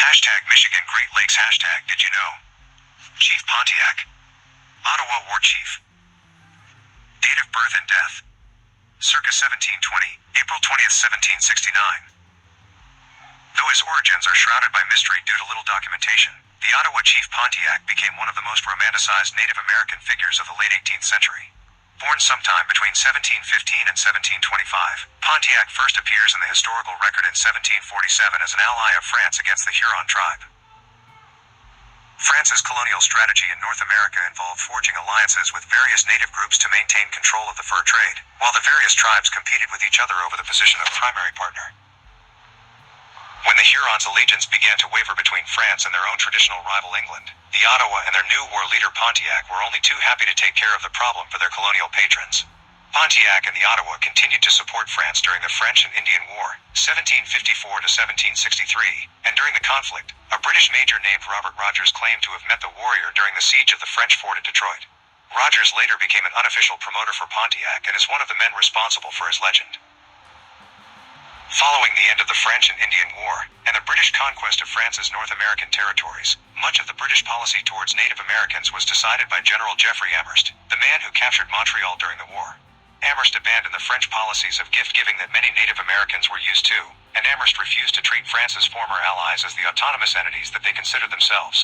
Hashtag Michigan Great Lakes hashtag did you know? Chief Pontiac. Odawa War Chief. Date of birth and death. Circa 1720, April 20th, 1769. Though his origins are shrouded by mystery due to little documentation, the Odawa Chief Pontiac became one of the most romanticized Native American figures of the late 18th century. Born sometime between 1715 and 1725, Pontiac first appears in the historical record in 1747 as an ally of France against the Huron tribe. France's colonial strategy in North America involved forging alliances with various native groups to maintain control of the fur trade, while the various tribes competed with each other over the position of primary partner. When the Hurons' allegiance began to waver between France and their own traditional rival England, the Odawa and their new war leader Pontiac were only too happy to take care of the problem for their colonial patrons. Pontiac and the Odawa continued to support France during the French and Indian War, 1754 to 1763, and during the conflict, a British major named Robert Rogers claimed to have met the warrior during the siege of the French fort at Detroit. Rogers later became an unofficial promoter for Pontiac and is one of the men responsible for his legend. Following the end of the French and Indian War, and the British conquest of France's North American territories, much of the British policy towards Native Americans was decided by General Geoffrey Amherst, the man who captured Montreal during the war. Amherst abandoned the French policies of gift-giving that many Native Americans were used to, and Amherst refused to treat France's former allies as the autonomous entities that they considered themselves.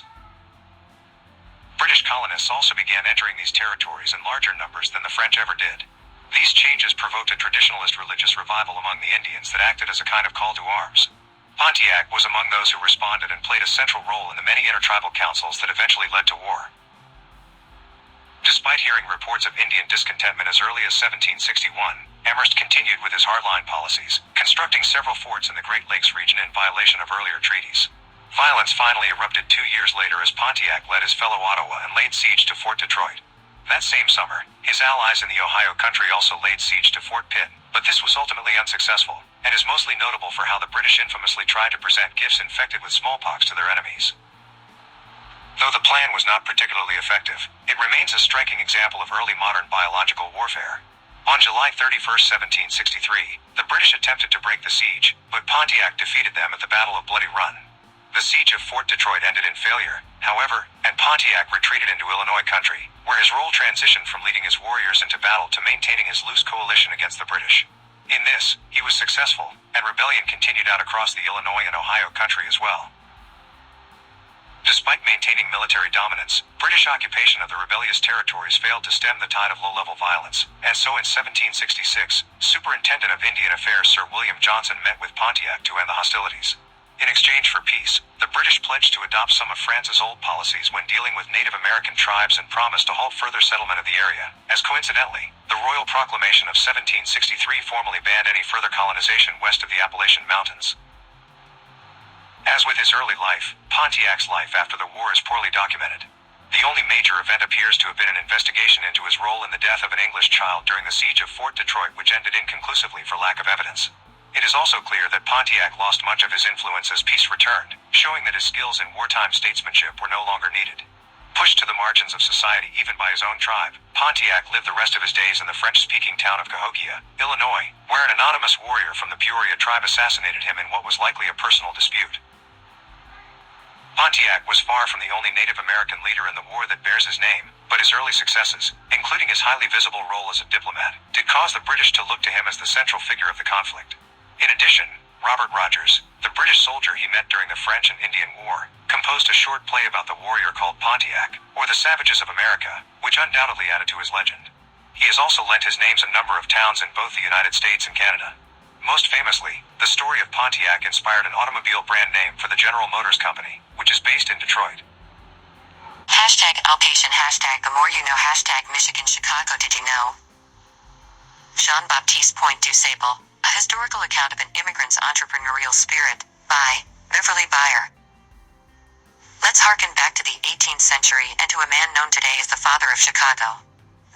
British colonists also began entering these territories in larger numbers than the French ever did. These changes provoked a traditionalist religious revival among the Indians that acted as a kind of call to arms. Pontiac was among those who responded and played a central role in the many intertribal councils that eventually led to war. Despite hearing reports of Indian discontentment as early as 1761, Amherst continued with his hardline policies, constructing several forts in the Great Lakes region in violation of earlier treaties. Violence finally erupted 2 years later as Pontiac led his fellow Odawa and laid siege to Fort Detroit. That same summer, his allies in the Ohio country also laid siege to Fort Pitt, but this was ultimately unsuccessful, and is mostly notable for how the British infamously tried to present gifts infected with smallpox to their enemies. Though the plan was not particularly effective, it remains a striking example of early modern biological warfare. On July 31, 1763, the British attempted to break the siege, but Pontiac defeated them at the Battle of Bloody Run. The siege of Fort Detroit ended in failure, however, and Pontiac retreated into Illinois country, where his role transitioned from leading his warriors into battle to maintaining his loose coalition against the British. In this, he was successful, and rebellion continued out across the Illinois and Ohio country as well. Despite maintaining military dominance, British occupation of the rebellious territories failed to stem the tide of low-level violence, and so in 1766, Superintendent of Indian Affairs Sir William Johnson met with Pontiac to end the hostilities. In exchange for peace, the British pledged to adopt some of France's old policies when dealing with Native American tribes and promised to halt further settlement of the area, as coincidentally, the Royal Proclamation of 1763 formally banned any further colonization west of the Appalachian Mountains. As with his early life, Pontiac's life after the war is poorly documented. The only major event appears to have been an investigation into his role in the death of an English child during the siege of Fort Detroit, which ended inconclusively for lack of evidence. It is also clear that Pontiac lost much of his influence as peace returned, showing that his skills in wartime statesmanship were no longer needed. Pushed to the margins of society even by his own tribe, Pontiac lived the rest of his days in the French-speaking town of Cahokia, Illinois, where an anonymous warrior from the Peoria tribe assassinated him in what was likely a personal dispute. Pontiac was far from the only Native American leader in the war that bears his name, but his early successes, including his highly visible role as a diplomat, did cause the British to look to him as the central figure of the conflict. In addition, Robert Rogers, the British soldier he met during the French and Indian War, composed a short play about the warrior called Pontiac, or the Savages of America, which undoubtedly added to his legend. He has also lent his name to a number of towns in both the United States and Canada. Most famously, the story of Pontiac inspired an automobile brand name for the General Motors Company, which is based in Detroit. Hashtag Alcation Hashtag The More You Know Hashtag Michigan Chicago Did You Know? Jean-Baptiste Point du Sable, A Historical Account of an Immigrant's Entrepreneurial Spirit, by Beverly Beyer. Let's harken back to the 18th century and to a man known today as the father of Chicago.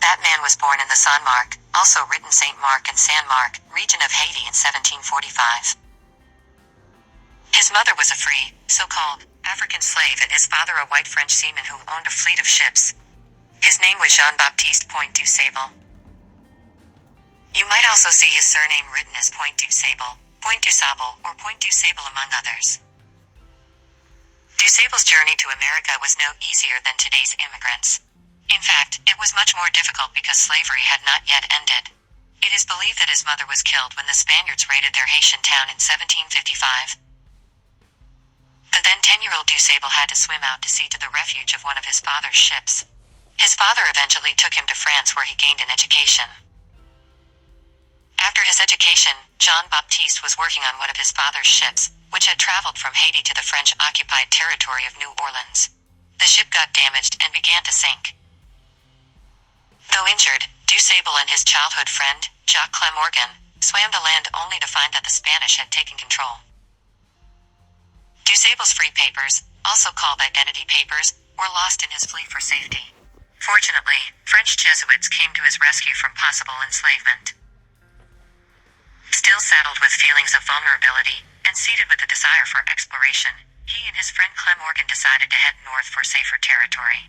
That man was born in the San Marc, also written Saint Marc and San Marc, region of Haiti in 1745. His mother was a free, so-called, African slave and his father a white French seaman who owned a fleet of ships. His name was Jean-Baptiste Point du Sable. You might also see his surname written as Point du Sable, Point du Sable, or Point du Sable among others. DuSable's journey to America was no easier than today's immigrants. In fact, it was much more difficult because slavery had not yet ended. It is believed that his mother was killed when the Spaniards raided their Haitian town in 1755. The then 10-year-old DuSable had to swim out to sea to the refuge of one of his father's ships. His father eventually took him to France where he gained an education. After his education, Jean-Baptiste was working on one of his father's ships, which had traveled from Haiti to the French-occupied territory of New Orleans. The ship got damaged and began to sink. Though injured, DuSable and his childhood friend, Jacques Clamorgan, swam to land only to find that the Spanish had taken control. DuSable's free papers, also called identity papers, were lost in his flee for safety. Fortunately, French Jesuits came to his rescue from possible enslavement. Still saddled with feelings of vulnerability, and seated with a desire for exploration, he and his friend Clamorgan decided to head north for safer territory.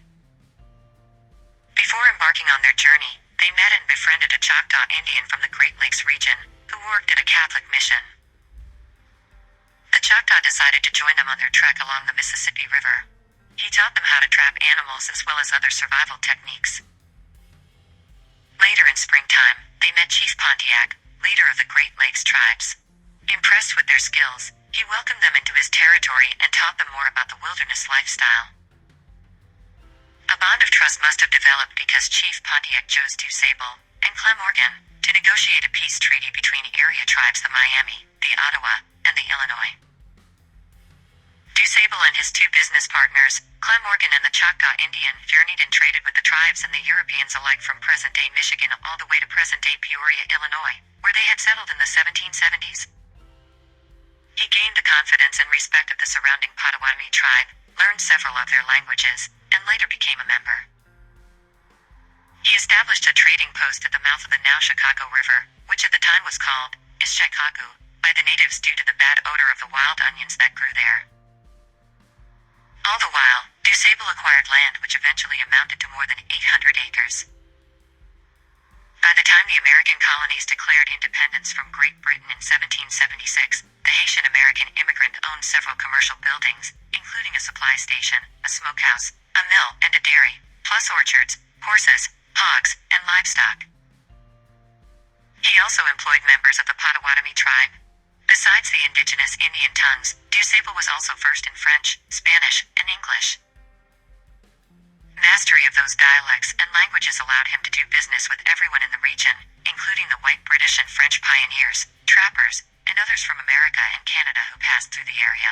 Before embarking on their journey, they met and befriended a Choctaw Indian from the Great Lakes region, who worked at a Catholic mission. The Choctaw decided to join them on their trek along the Mississippi River. He taught them how to trap animals as well as other survival techniques. Later in springtime, they met Chief Pontiac, leader of the Great Lakes tribes. Impressed with their skills, he welcomed them into his territory and taught them more about the wilderness lifestyle. A bond of trust must have developed because Chief Pontiac chose DuSable and Clamorgan to negotiate a peace treaty between area tribes the Miami, the Odawa, and the Illinois. DuSable and his two business partners, Clamorgan and the Choctaw Indian, journeyed and traded with the tribes and the Europeans alike from present-day Michigan all the way to present-day Peoria, Illinois, where they had settled in the 1770s. He gained the confidence and respect of the surrounding Potawatomi tribe, learned several of their languages, and later became a member. He established a trading post at the mouth of the now Chicago River, which at the time was called Chicago by the natives due to the bad odor of the wild onions that grew there. All the while, DuSable acquired land which eventually amounted to more than 800 acres. By the time the American colonies declared independence from Great Britain in 1776, the Haitian American immigrant owned several commercial buildings, including a supply station, a smokehouse, a mill, and a dairy, plus orchards, horses, hogs, and livestock. He also employed members of the Potawatomi tribe. Besides the indigenous Indian tongues, DuSable was also versed in French, Spanish, and English. Mastery of those dialects and languages allowed him to do business with everyone in the region, including the white British and French pioneers, trappers, and others from America and Canada who passed through the area.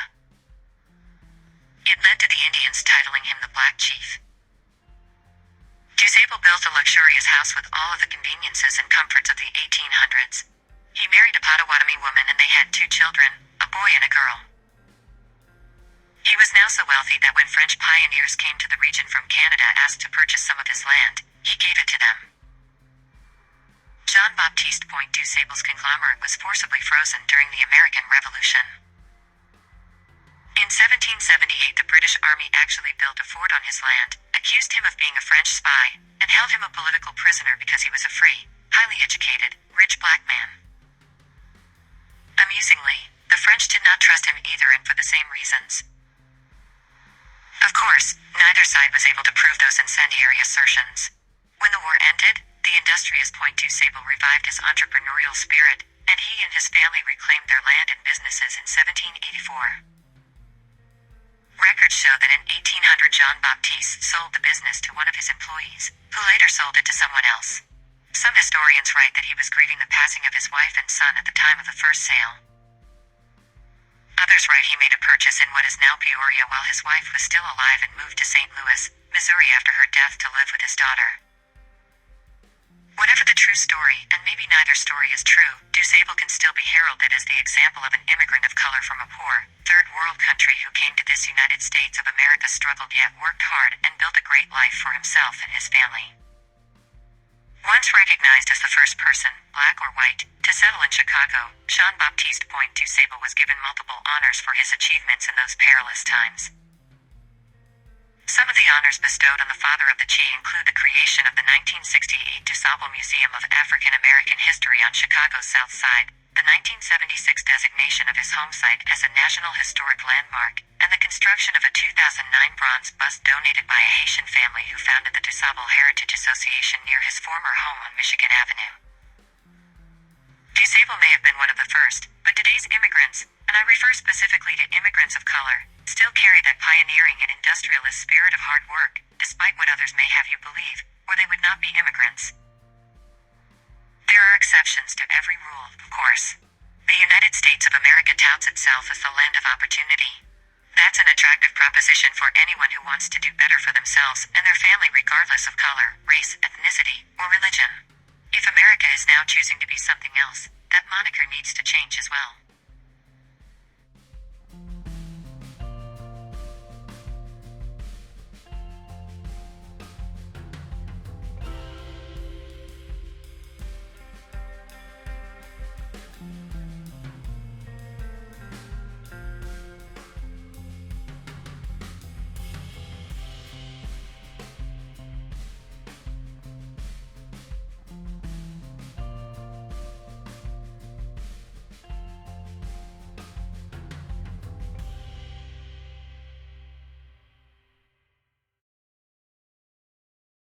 It led to the Indians titling him the Black Chief. DuSable built a luxurious house with all of the conveniences and comforts of the 1800s. He married a Potawatomi woman and they had 2 children, a boy and a girl. He was now so wealthy that when French pioneers came to the region from Canada asked to purchase some of his land, he gave it to them. Jean-Baptiste Point DuSable's conglomerate was forcibly frozen during the American Revolution. In 1778, the British Army actually built a fort on his land, accused him of being a French spy, and held him a political prisoner because he was a free, highly educated, rich black man. Amusingly, the French did not trust him either and for the same reasons. Of course, neither side was able to prove those incendiary assertions. When the war ended, the industrious Point DuSable revived his entrepreneurial spirit, and he and his family reclaimed their land and businesses in 1784. Records show that in 1800 Jean-Baptiste sold the business to one of his employees, who later sold it to someone else. Some historians write that he was grieving the passing of his wife and son at the time of the first sale. Others write he made a purchase in what is now Peoria while his wife was still alive and moved to St. Louis, Missouri after her death to live with his daughter. Whatever the true story, and maybe neither story is true, DuSable can still be heralded as the example of an immigrant of color from a poor, third-world country who came to this United States of America, struggled yet worked hard, and built a great life for himself and his family. Once recognized as the first person, black or white, to settle in Chicago, Jean-Baptiste Point DuSable was given multiple honors for his achievements in those perilous times. Some of the honors bestowed on the father of the Chi include the creation of the 1968 DuSable Museum of African American History on Chicago's South Side, the the 1976 designation of his home site as a National Historic Landmark, and the construction of a 2009 bronze bust donated by a Haitian family who founded the DuSable Heritage Association near his former home on Michigan Avenue. DuSable may have been one of the first, but today's immigrants, and I refer specifically to immigrants of color, still carry that pioneering and industrialist spirit of hard work, despite what others may have you believe, or they would not be immigrants. There are exceptions to every rule, of course. The United States of America touts itself as the land of opportunity. That's an attractive proposition for anyone who wants to do better for themselves and their family regardless of color, race, ethnicity, or religion. If America is now choosing to be something else, that moniker needs to change as well.